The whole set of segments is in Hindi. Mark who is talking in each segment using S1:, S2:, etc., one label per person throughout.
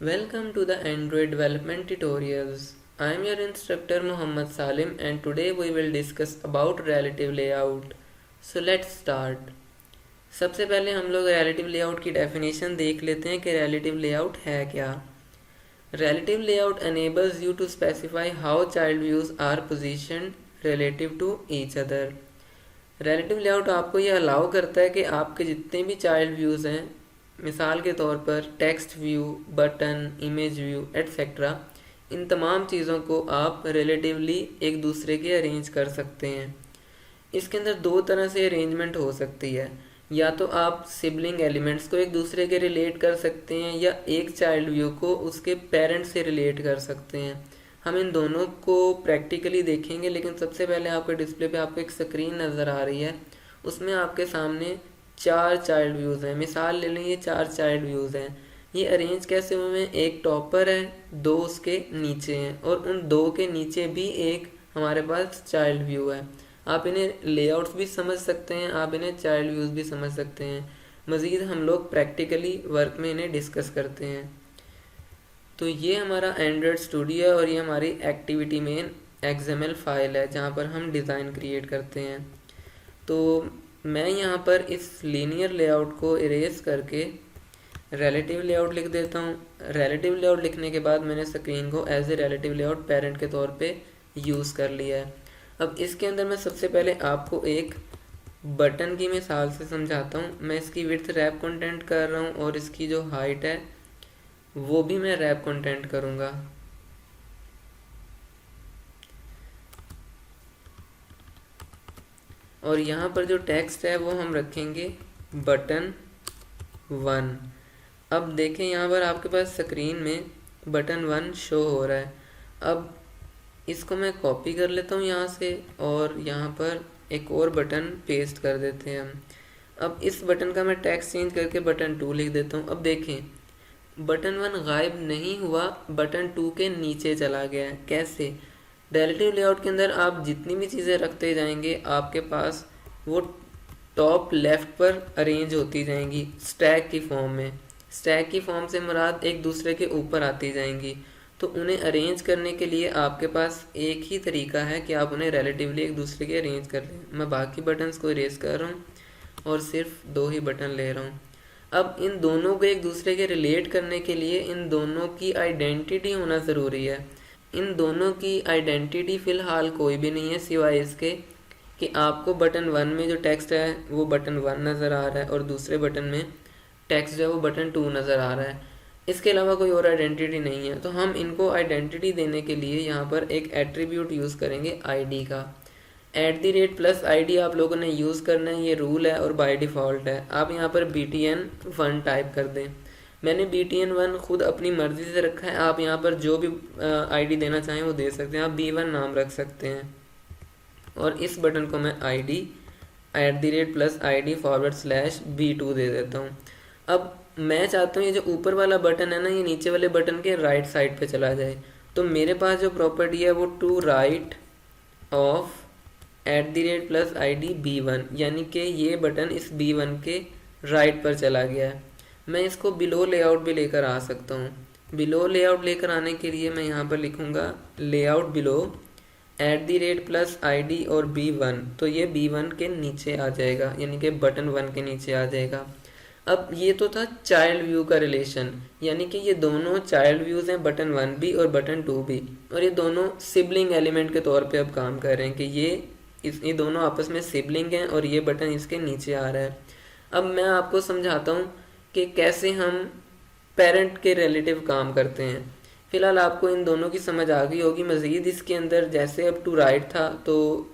S1: Welcome to the Android development tutorials. I am your instructor Muhammad Salim and today we will discuss about relative layout. So let's start. सबसे पहले हम लोग relative layout की definition देख लेते हैं कि relative layout है क्या. Relative layout enables you to specify how child views are positioned relative to each other. Relative layout आपको ये अलाउ करता है कि आपके जितने भी चाइल्ड व्यूज़ हैं, मिसाल के तौर पर text view, button, image view etcetera, इन तमाम चीज़ों को आप रिलेटिवली एक दूसरे के अरेंज कर सकते हैं. इसके अंदर दो तरह से अरेंजमेंट हो सकती है. या तो आप सिबलिंग एलिमेंट्स को एक दूसरे के रिलेट कर सकते हैं या एक चाइल्ड व्यू को उसके पेरेंट से रिलेट कर सकते हैं. हम इन दोनों को प्रैक्टिकली देखेंगे, लेकिन सबसे पहले आपके डिस्प्ले पे आपको एक स्क्रीन नज़र आ रही है. उसमें आपके सामने 4 चाइल्ड व्यूज़ हैं. मिसाल ले लें, ये 4 चाइल्ड व्यूज़ हैं. ये अरेंज कैसे हुए हैं? एक टॉप पर है, 2 उसके नीचे हैं और उन 2 के नीचे भी एक हमारे पास चाइल्ड व्यू है. आप इन्हें लेआउट्स भी समझ सकते हैं, आप इन्हें चाइल्ड व्यूज़ भी समझ सकते हैं. मज़ीद हम लोग प्रैक्टिकली वर्क में इन्हें डिस्कस करते हैं. तो ये हमारा एंड्रॉयड स्टूडियो है और ये हमारी एक्टिविटी मेन XML फाइल है जहाँ पर हम डिज़ाइन क्रिएट करते हैं. तो मैं यहाँ पर इस लीनियर लेआउट को इरेज करके रिलेटिव लेआउट लिख देता हूँ. रिलेटिव लेआउट लिखने के बाद मैंने स्क्रीन को as a relative layout parent के तौर पे यूज़ कर लिया है. अब इसके अंदर मैं सबसे पहले आपको एक बटन की मिसाल से समझाता हूँ. मैं इसकी विड्थ रैप कंटेंट कर रहा हूँ और इसकी जो हाइट है वो भी मैं रैप कंटेंट करूँगा. और यहाँ पर जो टेक्स्ट है वो हम रखेंगे बटन 1. अब देखें यहाँ पर आपके पास स्क्रीन में बटन 1 शो हो रहा है. अब इसको मैं कॉपी कर लेता हूँ यहाँ से और यहाँ पर एक और बटन पेस्ट कर देते हैं हम. अब इस बटन का मैं टेक्स्ट चेंज करके बटन 2 लिख देता हूँ. अब देखें बटन 1 गायब नहीं हुआ, बटन 2 के नीचे चला गया है. कैसे? रिलेटिव लेआउट के अंदर आप जितनी भी चीज़ें रखते जाएंगे आपके पास वो टॉप लेफ़्ट पर अरेंज होती जाएंगी स्टैक की फॉर्म में. स्टैक की फॉर्म से मुराद एक दूसरे के ऊपर आती जाएंगी. तो उन्हें अरेंज करने के लिए आपके पास एक ही तरीका है कि आप उन्हें रिलेटिवली एक दूसरे के अरेंज कर लें. मैं बाकी बटन्स को इरेज कर रहा हूँ और सिर्फ 2 ही बटन ले रहा हूँ. अब इन दोनों को एक दूसरे के रिलेट करने के लिए इन दोनों की आइडेंटिटी होना ज़रूरी है. इन दोनों की आइडेंटिटी फ़िलहाल कोई भी नहीं है सिवाय इसके कि आपको बटन 1 में जो टेक्स्ट है वो बटन 1 नज़र आ रहा है और दूसरे बटन में टेक्स्ट जो है वो बटन 2 नज़र आ रहा है. इसके अलावा कोई और आइडेंटिटी नहीं है. तो हम इनको आइडेंटिटी देने के लिए यहाँ पर एक एट्रीब्यूट यूज़ करेंगे ID का. @+ID आप लोगों ने यूज़ करना है, ये रूल है और बाय डिफ़ॉल्ट है. आप यहाँ पर btn1 टाइप कर दें. मैंने btn1 खुद अपनी मर्ज़ी से रखा है. आप यहाँ पर जो भी ID देना चाहें वो दे सकते हैं. आप b1 नाम रख सकते हैं. और इस बटन को मैं ID @+ID/b2 दे देता हूँ. अब मैं चाहता हूँ ये जो ऊपर वाला बटन है ना, ये नीचे वाले बटन के राइट साइड पे चला जाए. तो मेरे पास जो प्रॉपर्टी है वो to right of @+ID b1, यानी कि ये बटन इस b1 के राइट पर चला गया है. मैं इसको बिलो लेआउट भी लेकर आ सकता हूँ. बिलो लेआउट लेकर आने के लिए मैं यहाँ पर लिखूँगा लेआउट बिलो @+ID और b1. तो ये b1 के नीचे आ जाएगा, यानी कि बटन 1 के नीचे आ जाएगा. अब ये तो था चाइल्ड व्यू का रिलेशन, यानी कि ये दोनों चाइल्ड व्यूज़ हैं, बटन 1 भी और बटन 2 भी, और ये दोनों सिबलिंग एलिमेंट के तौर पे अब काम कर रहे हैं कि ये दोनों आपस में सिबलिंग हैं और ये बटन इसके नीचे आ रहा है. अब मैं आपको समझाता हूँ कि कैसे हम पेरेंट के रिलेटिव काम करते हैं. फ़िलहाल आपको इन दोनों की समझ आ गई होगी. मज़ीद इसके अंदर जैसे अब टू राइट था तो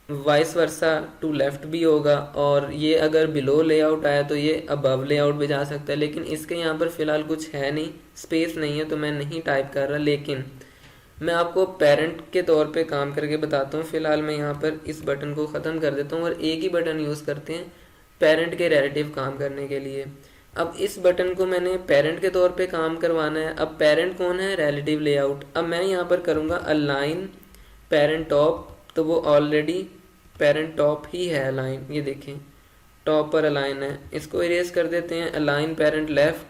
S1: वाइस वर्सा टू लेफ़्ट भी होगा, और ये अगर बिलो लेआउट आया तो ये अबव लेआउट भी जा सकता है. लेकिन इसके यहाँ पर फ़िलहाल कुछ है नहीं, स्पेस नहीं है, तो मैं नहीं टाइप कर रहा. लेकिन मैं आपको पेरेंट के तौर पे काम करके बताता हूँ. फ़िलहाल मैं यहाँ पर इस बटन को ख़त्म कर देता हूँ और एक ही बटन यूज़ करते हैं पेरेंट के रिलेटिव काम करने के लिए. अब इस बटन को मैंने पेरेंट के तौर पे काम करवाना है. अब पेरेंट कौन है? Relative layout. अब मैं यहाँ पर करूँगा अलाइन पेरेंट टॉप, तो वो ऑलरेडी पेरेंट टॉप ही है अलाइन. ये देखें टॉप पर अलाइन है. इसको इरेज कर देते हैं. अलाइन पेरेंट लेफ़्ट,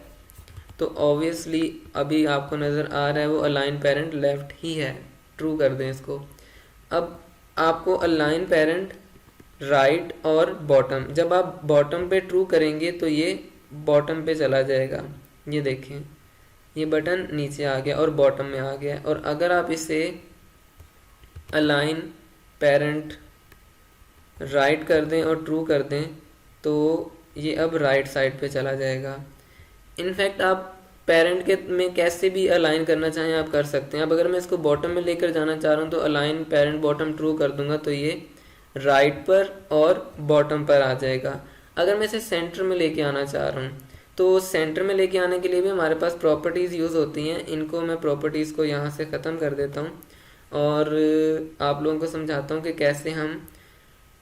S1: तो ऑब्वियसली अभी आपको नज़र आ रहा है वो अलाइन पेरेंट लेफ्ट ही है। ट्रू कर दें इसको। अब आपको अलाइन पेरेंट राइट और बॉटम, जब आप बॉटम पे ट्रू करेंगे तो ये बॉटम पे चला जाएगा। ये देखें, ये बटन नीचे आ गया और बॉटम में आ गया। और अगर आप इसे अलाइन पेरेंट राइट कर दें और ट्रू कर दें तो ये अब राइट साइड पे चला जाएगा। इनफैक्ट आप पेरेंट के में कैसे भी अलाइन करना चाहें आप कर सकते हैं। अब अगर मैं इसको बॉटम में लेकर जाना चाह रहा हूँ तो अलाइन पेरेंट बॉटम ट्रू कर दूंगा तो ये राइट पर और बॉटम पर आ जाएगा। अगर मैं इसे सेंटर में लेके आना चाह रहा हूँ तो सेंटर में लेके आने के लिए भी हमारे पास प्रॉपर्टीज़ यूज़ होती हैं। इनको मैं प्रॉपर्टीज़ को यहाँ से ख़त्म कर देता हूँ और आप लोगों को समझाता हूँ कि कैसे हम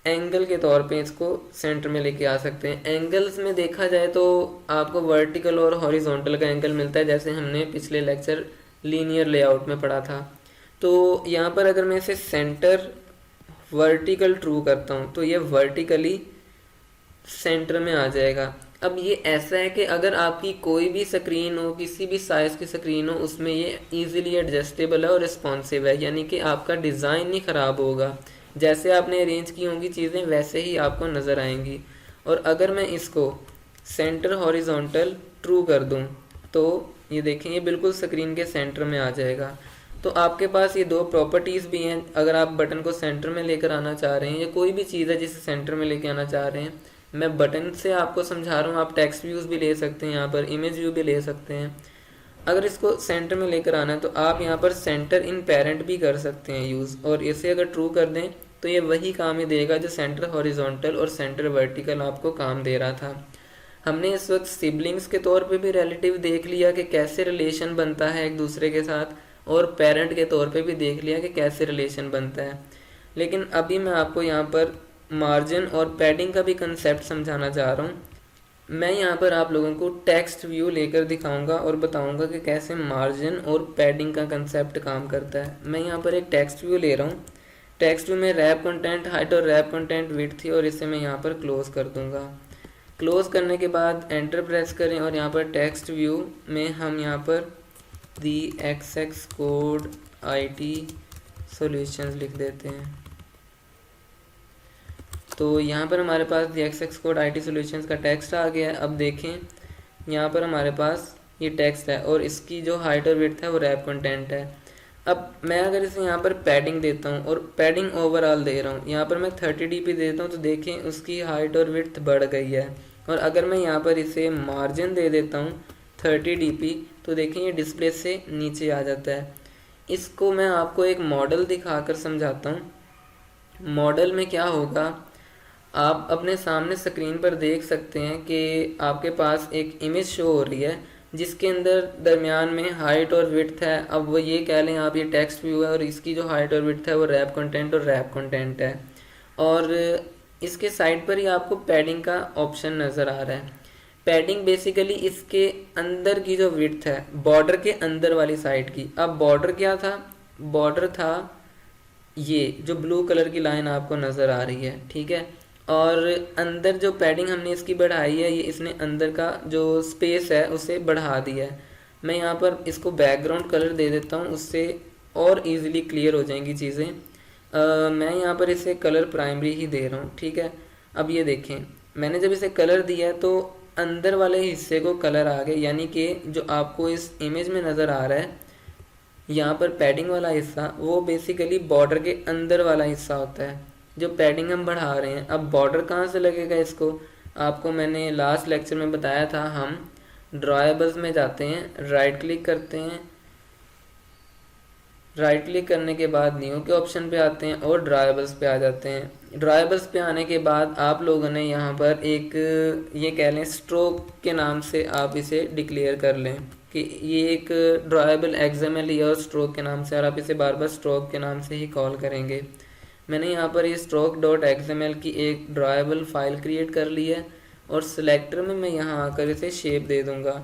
S1: एंगल के तौर पे इसको सेंटर में लेके आ सकते हैं। एंगल्स में देखा जाए तो आपको वर्टिकल और हॉरिजॉन्टल का एंगल मिलता है, जैसे हमने पिछले लेक्चर लीनियर लेआउट में पढ़ा था। तो यहाँ पर अगर मैं इसे सेंटर वर्टिकल ट्रू करता हूँ तो ये वर्टिकली सेंटर में आ जाएगा। अब ये ऐसा है कि अगर आपकी कोई भी स्क्रीन हो, किसी भी साइज़ की स्क्रीन हो, उसमें ये इजीली एडजस्टेबल है और रिस्पॉन्सिव है, यानी कि आपका डिज़ाइन नहीं ख़राब होगा। जैसे आपने अरेंज की होंगी चीज़ें वैसे ही आपको नज़र आएंगी। और अगर मैं इसको सेंटर हॉरिजॉन्टल ट्रू कर दूं तो ये देखें ये बिल्कुल स्क्रीन के सेंटर में आ जाएगा। तो आपके पास ये दो प्रॉपर्टीज़ भी हैं। अगर आप बटन को सेंटर में लेकर आना चाह रहे हैं या कोई भी चीज़ है जिसे सेंटर में लेकर आना चाह रहे हैं, मैं बटन से आपको समझा रहा हूँ। आप टेक्स्ट व्यूज़ भी ले सकते हैं, यहाँ पर इमेज व्यू भी ले सकते हैं। अगर इसको सेंटर में लेकर आना है तो आप यहाँ पर सेंटर इन पेरेंट भी कर सकते हैं यूज़, और इसे अगर ट्रू कर दें तो ये वही काम ही देगा जो सेंटर हॉरिजॉन्टल और सेंटर वर्टिकल आपको काम दे रहा था। हमने इस वक्त सिबलिंग्स के तौर पे भी रिलेटिव देख लिया कि कैसे रिलेशन बनता है एक दूसरे के साथ, और पेरेंट के तौर पे भी देख लिया कि कैसे रिलेशन बनता है। लेकिन अभी मैं आपको यहाँ पर मार्जिन और पैडिंग का भी कंसेप्ट समझाना चाह रहा हूँ। मैं यहाँ पर आप लोगों को टेक्स्ट व्यू लेकर दिखाऊंगा और बताऊंगा कि कैसे मार्जिन और पैडिंग का कंसेप्ट काम करता है। मैं यहाँ पर एक टेक्स्ट व्यू ले रहा हूँ। टेक्स्ट व्यू में रैप कंटेंट हाइट और रैप कंटेंट विड्थ थी, और इसे मैं यहाँ पर क्लोज कर दूंगा। क्लोज करने के बाद एंटर प्रेस करें और यहाँ पर टेक्स्ट व्यू में हम यहाँ पर दी एक्सएक्स कोड IT सॉल्यूशंस लिख देते हैं। तो यहाँ पर हमारे पास दी एक्सएक्स कोड IT सॉल्यूशंस का टेक्स्ट आ गया है। अब देखें यहाँ पर हमारे पास ये टेक्स्ट है और इसकी जो हाइट और विड्थ है वो रैप कंटेंट है। अब मैं अगर इसे यहाँ पर पैडिंग देता हूँ और पैडिंग ओवरऑल दे रहा हूँ, यहाँ पर मैं 30 dp देता हूँ तो देखें उसकी हाइट और विड्थ बढ़ गई है। और अगर मैं यहाँ पर इसे मार्जिन दे देता हूँ 30 dp तो देखें ये डिस्प्ले से नीचे आ जाता है। इसको मैं आपको एक मॉडल दिखाकर समझाता हूँ। मॉडल में क्या होगा, आप अपने सामने स्क्रीन पर देख सकते हैं कि आपके पास एक इमेज शो हो रही है जिसके अंदर दरमियान में हाइट और विड्थ है। अब वो ये कह लें आप ये टेक्स्ट व्यू है और इसकी जो हाइट और विड्थ है वो रैप कंटेंट और रैप कंटेंट है, और इसके साइड पर ही आपको पैडिंग का ऑप्शन नज़र आ रहा है। पैडिंग बेसिकली इसके अंदर की जो विड्थ है, बॉर्डर के अंदर वाली साइड की। अब बॉर्डर क्या था, बॉर्डर था ये जो ब्लू कलर की लाइन आपको नज़र आ रही है, ठीक है। और अंदर जो पैडिंग हमने इसकी बढ़ाई है, ये इसने अंदर का जो स्पेस है उसे बढ़ा दिया है। मैं यहाँ पर इसको बैकग्राउंड कलर दे देता हूँ, उससे और इजीली क्लियर हो जाएंगी चीज़ें। मैं यहाँ पर इसे कलर प्राइमरी ही दे रहा हूँ, ठीक है। अब ये देखें मैंने जब इसे कलर दिया है तो अंदर वाले हिस्से को कलर आ गए, यानी कि जो आपको इस इमेज में नज़र आ रहा है यहाँ पर पैडिंग वाला हिस्सा, वो बेसिकली बॉर्डर के अंदर वाला हिस्सा होता है जो पैडिंग हम बढ़ा रहे हैं। अब बॉर्डर कहाँ से लगेगा इसको, आपको मैंने लास्ट लेक्चर में बताया था। हम ड्राइबल्स में जाते हैं, राइट क्लिक करते हैं, राइट क्लिक करने के बाद न्यू के ऑप्शन पे आते हैं और ड्राइबल्स पे आ जाते हैं। ड्राइबल्स पे आने के बाद आप लोगों ने यहाँ पर एक ये कह लें स्ट्रोक के नाम से आप इसे डिक्लेयर कर लें कि ये एक ड्राइबल XML या स्ट्रोक के नाम से, और आप इसे बार बार स्ट्रोक के नाम से ही कॉल करेंगे। मैंने यहाँ पर ये stroke.xml की एक ड्राइबल फाइल क्रिएट कर ली है, और सिलेक्टर में मैं यहाँ आकर इसे शेप दे दूँगा।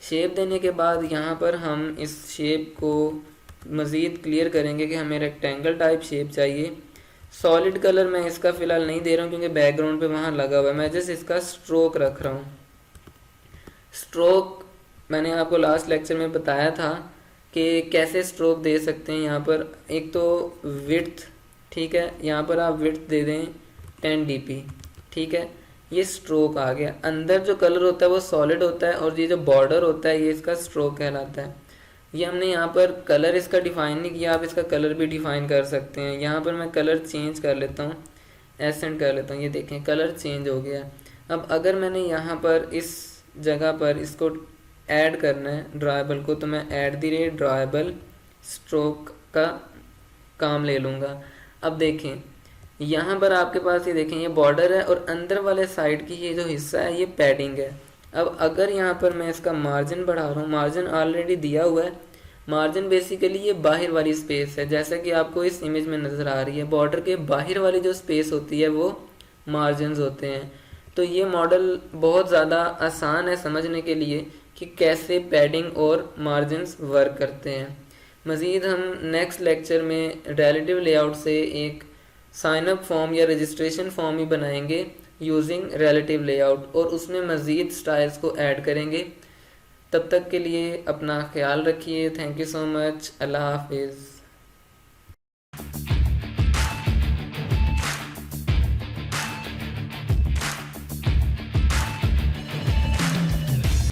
S1: शेप देने के बाद यहाँ पर हम इस शेप को मज़ीद क्लियर करेंगे कि हमें रेक्टेंगल टाइप शेप चाहिए। सॉलिड कलर मैं इसका फ़िलहाल नहीं दे रहा हूँ क्योंकि बैकग्राउंड पे वहाँ लगा हुआ है, मैं जस्ट इसका स्ट्रोक रख रहा हूँ। स्ट्रोक मैंने आपको लास्ट लेक्चर में बताया था कि कैसे स्ट्रोक दे सकते हैं। यहाँ पर एक तो विड्थ, ठीक है, यहाँ पर आप विड्थ दे दें 10 dp, ठीक है, ये स्ट्रोक आ गया। अंदर जो कलर होता है वो सॉलिड होता है और ये जो बॉर्डर होता है ये इसका स्ट्रोक कहलाता है। ये हमने यहाँ पर कलर इसका डिफाइन नहीं किया, आप इसका कलर भी डिफाइन कर सकते हैं। यहाँ पर मैं कलर चेंज कर लेता हूँ, एसेंट कर लेता हूँ, ये देखें कलर चेंज हो गया। अब अगर मैंने यहाँ पर इस जगह पर इसको ऐड करना है ड्राइबल को, तो मैं add the rate dribble stroke का काम ले लूँगा। अब देखें यहाँ पर आपके पास ये देखें ये बॉर्डर है और अंदर वाले साइड की ये जो हिस्सा है ये पैडिंग है। अब अगर यहाँ पर मैं इसका मार्जिन बढ़ा रहा हूँ, मार्जिन ऑलरेडी दिया हुआ है, मार्जिन बेसिकली ये बाहर वाली स्पेस है, जैसा कि आपको इस इमेज में नज़र आ रही है। बॉर्डर के बाहर वाली जो स्पेस होती है वो मार्जिन होते हैं। तो ये मॉडल बहुत ज़्यादा आसान है समझने के लिए कि कैसे पैडिंग और मार्जिन्स वर्क करते हैं। मज़ीद हम नेक्स्ट लेक्चर में रिलेटिव लेआउट से एक साइन अप फॉर्म या रजिस्ट्रेशन फॉर्म ही बनाएंगे यूजिंग रिलेटिव लेआउट और उसमें मज़ीद स्टाइल्स को ऐड करेंगे। तब तक के लिए अपना ख्याल रखिए। Thank you so much. अल्लाह हाफिज़।